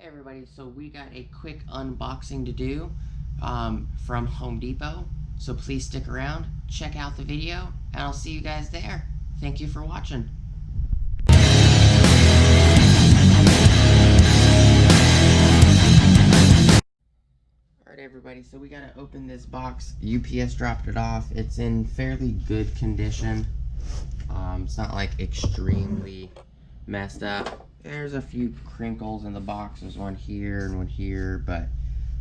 Hey everybody, so we got a quick unboxing to do from Home Depot. So please stick around, check out the video, and I'll see you guys there. Thank you for watching. Alright everybody, so we gotta open this box. UPS dropped it off. It's in fairly good condition. It's not like extremely messed up. There's a few crinkles in the box. There's one here and one here, but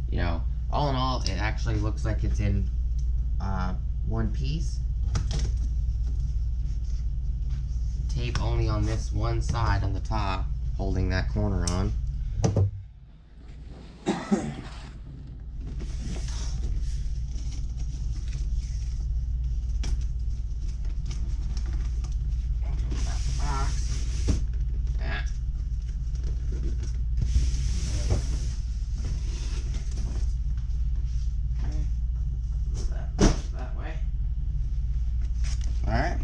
you know, all in all, it actually looks like it's in one piece. Tape only on this one side on the top, holding that corner on. Alright.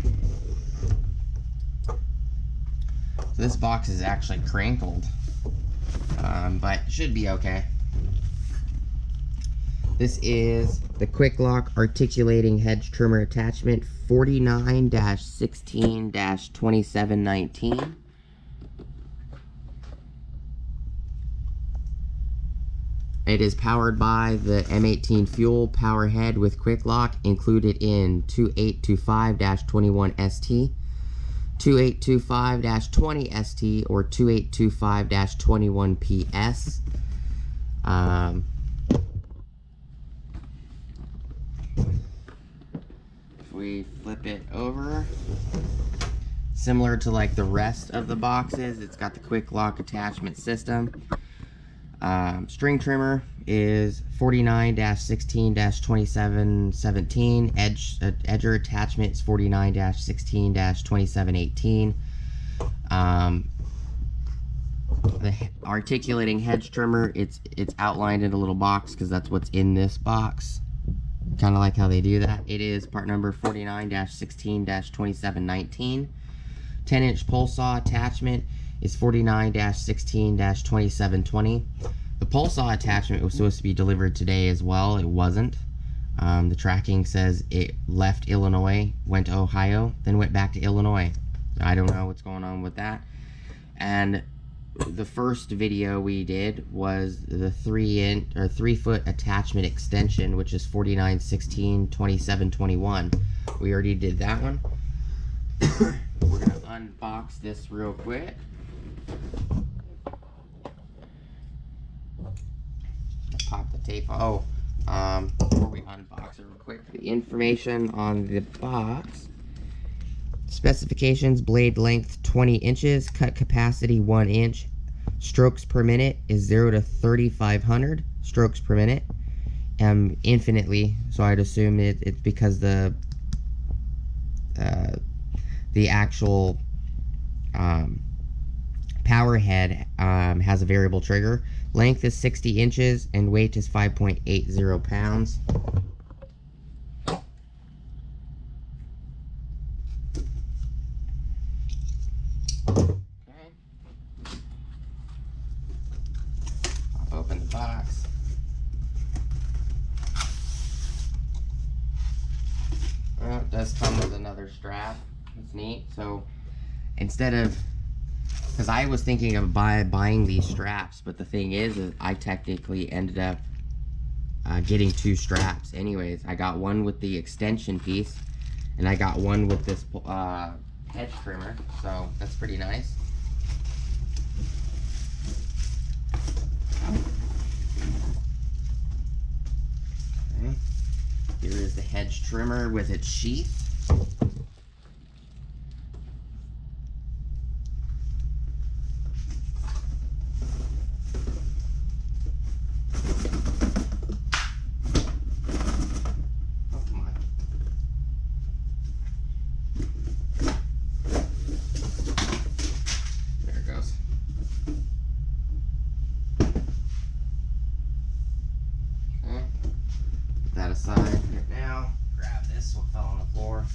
So this box is actually crinkled, but should be okay. This is the Quik Lok articulating hedge trimmer attachment 49-16-2719. It is powered by the M18 fuel power head with Quik Lok, included in 2825-21ST, 2825-20ST, or 2825-21PS. If we flip it over, similar to like the rest of the boxes, it's got the Quik Lok attachment system. String trimmer is 49-16-2717. Edger attachment is 49-16-2718. The articulating hedge trimmer, it's outlined in a little box because that's what's in this box. Kind of like how they do that. It is part number 49-16-2719. 10-inch pole saw attachment is 49-16-2720. The pole saw attachment was supposed to be delivered today as well. It wasn't. The tracking says it left Illinois, went to Ohio, then went back to Illinois. I don't know what's going on with that. And the first video we did was the 3-foot attachment extension, which is 49-16-2721. We already did that one. We're gonna unbox this real quick. Pop the tape off. Before we unbox it real quick, the information on the box. Specifications: blade length 20 inches, cut capacity 1 inch, strokes per minute is 0 to 3,500 strokes per minute, infinitely, so I'd assume it's because the actual power head has a variable trigger. Length is 60 inches and weight is 5.80 pounds. Okay. Pop open the box. Well, it does come with another strap. It's neat. So instead of, because I was thinking of buying these straps, but the thing is I technically ended up getting 2 straps. Anyways, I got one with the extension piece, and I got one with this hedge trimmer, so that's pretty nice. Okay. Here is the hedge trimmer with its sheath. Aside right now. Grab this, what fell on the floor.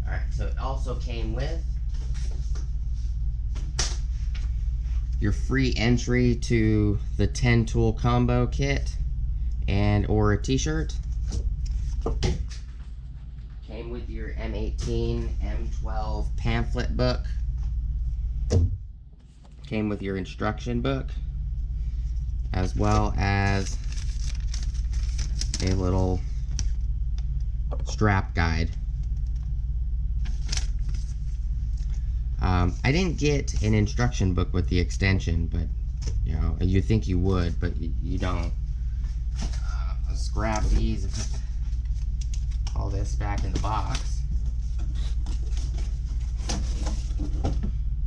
Alright, so it also came with your free entry to the 10 tool combo kit and or a t-shirt. Came with your M18, M12 pamphlet book. Came with your instruction book, as well as a little strap guide. I didn't get an instruction book with the extension, but you know, you think you would, but you don't. Let's grab these and put all this back in the box.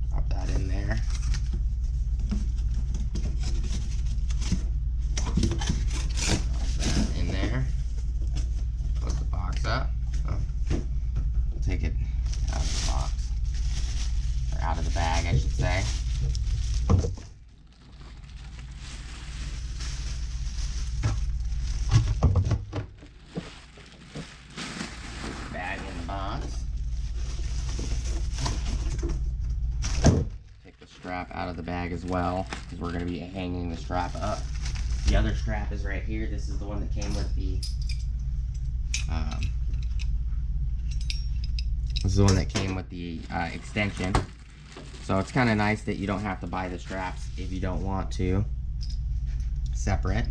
Drop that in there. Drop that in there. Close the box up. Oh. We'll take it out of the box. Or out of the bag, I should say. Bag in the box. Take the strap out of the bag as well, because we're going to be hanging the strap up. The other strap is right here. This is the one that came with the extension. So it's kind of nice that you don't have to buy the straps if you don't want to separate.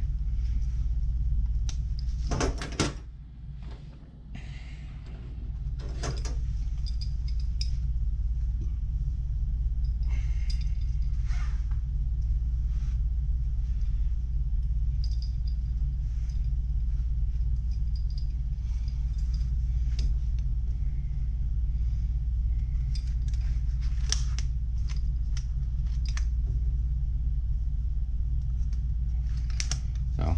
So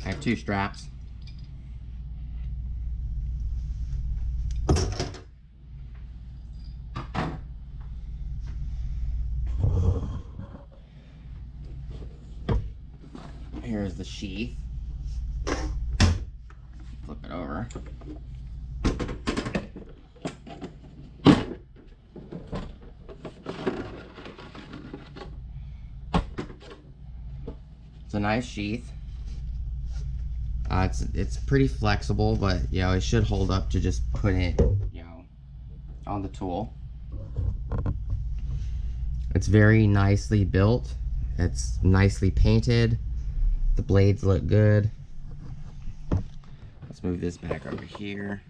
I have two straps. Here's the sheath. Flip it over. It's a nice sheath. It's pretty flexible, but you know, it should hold up to just putting it, you know, on the tool. It's very nicely built. It's nicely painted. The blades look good. Let's move this back over here.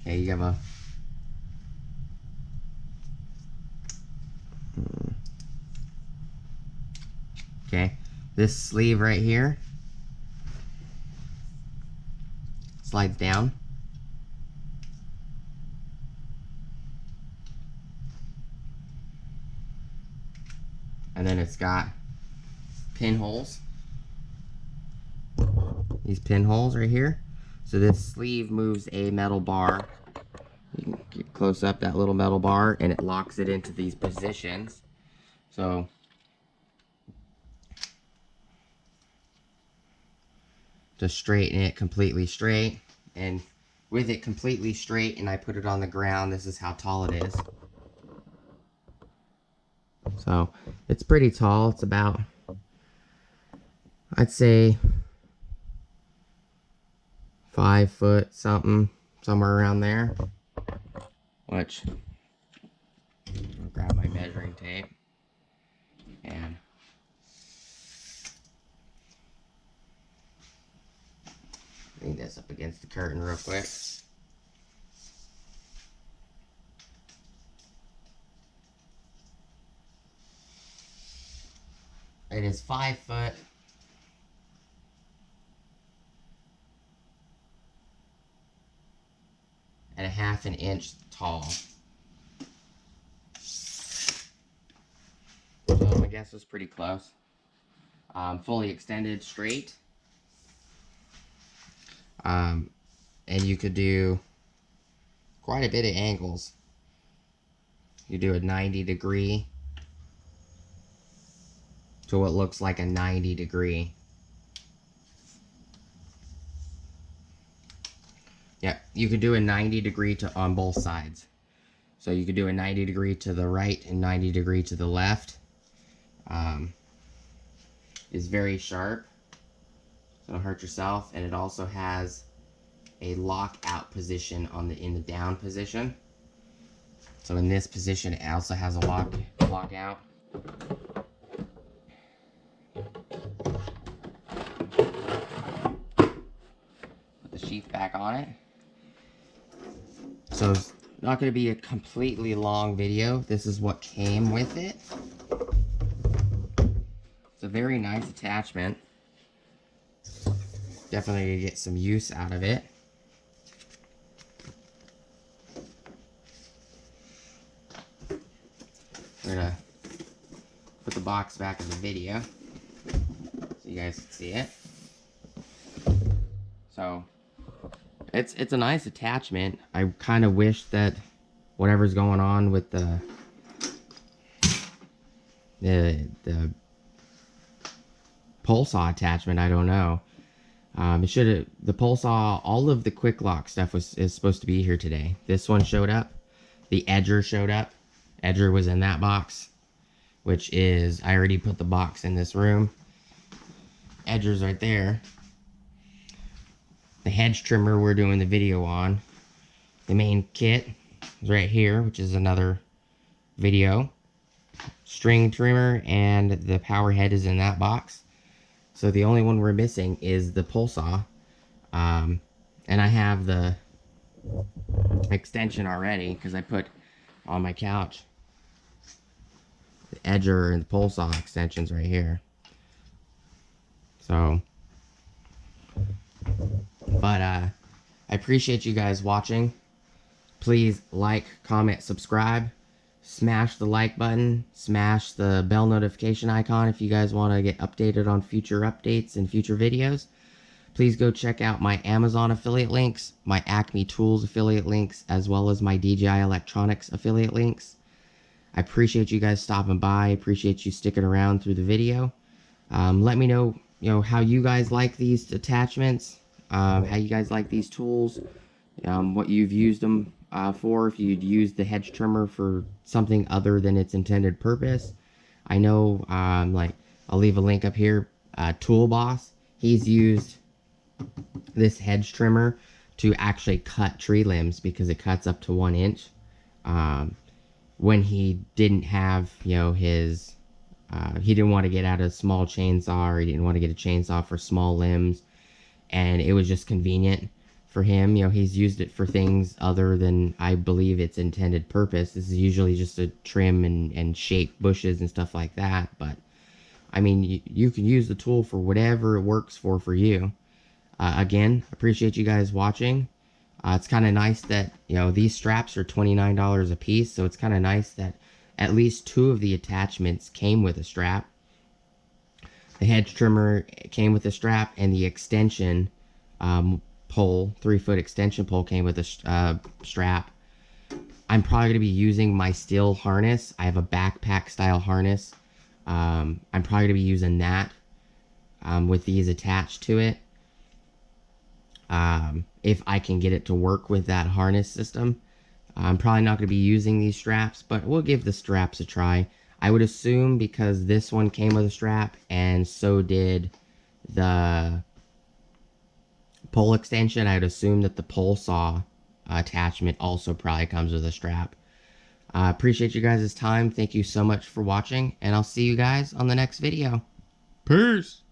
Okay, you have a okay, this sleeve right here slides down. And then it's got pinholes. These pinholes right here. So this sleeve moves a metal bar. You can get close up that little metal bar and it locks it into these positions. So to straighten it completely straight, and with it completely straight and I put it on the ground, this is how tall it is. So it's pretty tall. It's about, I'd say 5 foot something, somewhere around there. Which, I'll grab my measuring tape and bring this up against the curtain real quick. It is 5 foot and a half an inch tall. So I guess it's pretty close. Fully extended straight. And you could do quite a bit of angles. You do a 90-degree to what looks like a 90-degree. Yeah, you could do a 90-degree on both sides. So you could do a 90-degree to the right and 90-degree to the left. It's very sharp, so don't hurt yourself. And it also has a lockout position in the down position. So in this position, it also has a lockout. Put the sheath back on it. So it's not going to be a completely long video. This is what came with it. It's a very nice attachment. Definitely going to get some use out of it. We're going to put the box back in the video so you guys can see it. So it's a nice attachment. I kind of wish that whatever's going on with the pole saw attachment, I don't know. It should have, the pole saw, all of the Quik Lok stuff is supposed to be here today. This one showed up. The Edger showed up. Edger was in that box, which is, I already put the box in this room. Edger's right there. The Hedge trimmer we're doing the video on. The main kit is right here, which is another video. String trimmer and the power head is in that box. So the only one we're missing is the pole saw. And I have the extension already because I put on my couch the Edger and the pole saw extensions right here. So, but I appreciate you guys watching. Please like, comment, subscribe. Smash the like button. Smash the bell notification icon if you guys want to get updated on future updates and future videos. Please go check out my Amazon affiliate links, my Acme Tools affiliate links, as well as my DJI Electronics affiliate links. I appreciate you guys stopping by. I appreciate you sticking around through the video. Let me know, how you guys like these attachments, how you guys like these tools, what you've used them for, if you'd use the Hedge trimmer for something other than its intended purpose. I know, I'll leave a link up here. Tool Boss, he's used this Hedge trimmer to actually cut tree limbs because it cuts up to 1 inch. When he didn't have, his, he didn't want to get out a small chainsaw, or he didn't want to get a chainsaw for small limbs, and it was just convenient for him. He's used it for things other than, I believe, its intended purpose. This is usually just to trim and shape bushes and stuff like that, but I mean, you can use the tool for whatever it works for you. Again, appreciate you guys watching. It's kind of nice that, these straps are $29 a piece, so it's kind of nice that at least 2 of the attachments came with a strap. The Hedge trimmer came with a strap, and the extension pole, 3-foot extension pole, came with a strap. I'm probably going to be using my steel harness. I have a backpack style harness. I'm probably going to be using that with these attached to it. If I can get it to work with that harness system. I'm probably not going to be using these straps, but we'll give the straps a try. I would assume, because this one came with a strap, and so did the pole extension, I'd assume that the pole saw attachment also probably comes with a strap. Appreciate you guys' time. Thank you so much for watching, and I'll see you guys on the next video. Peace!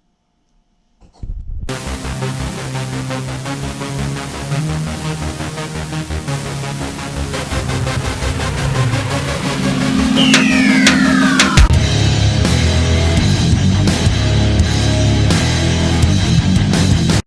Yeah.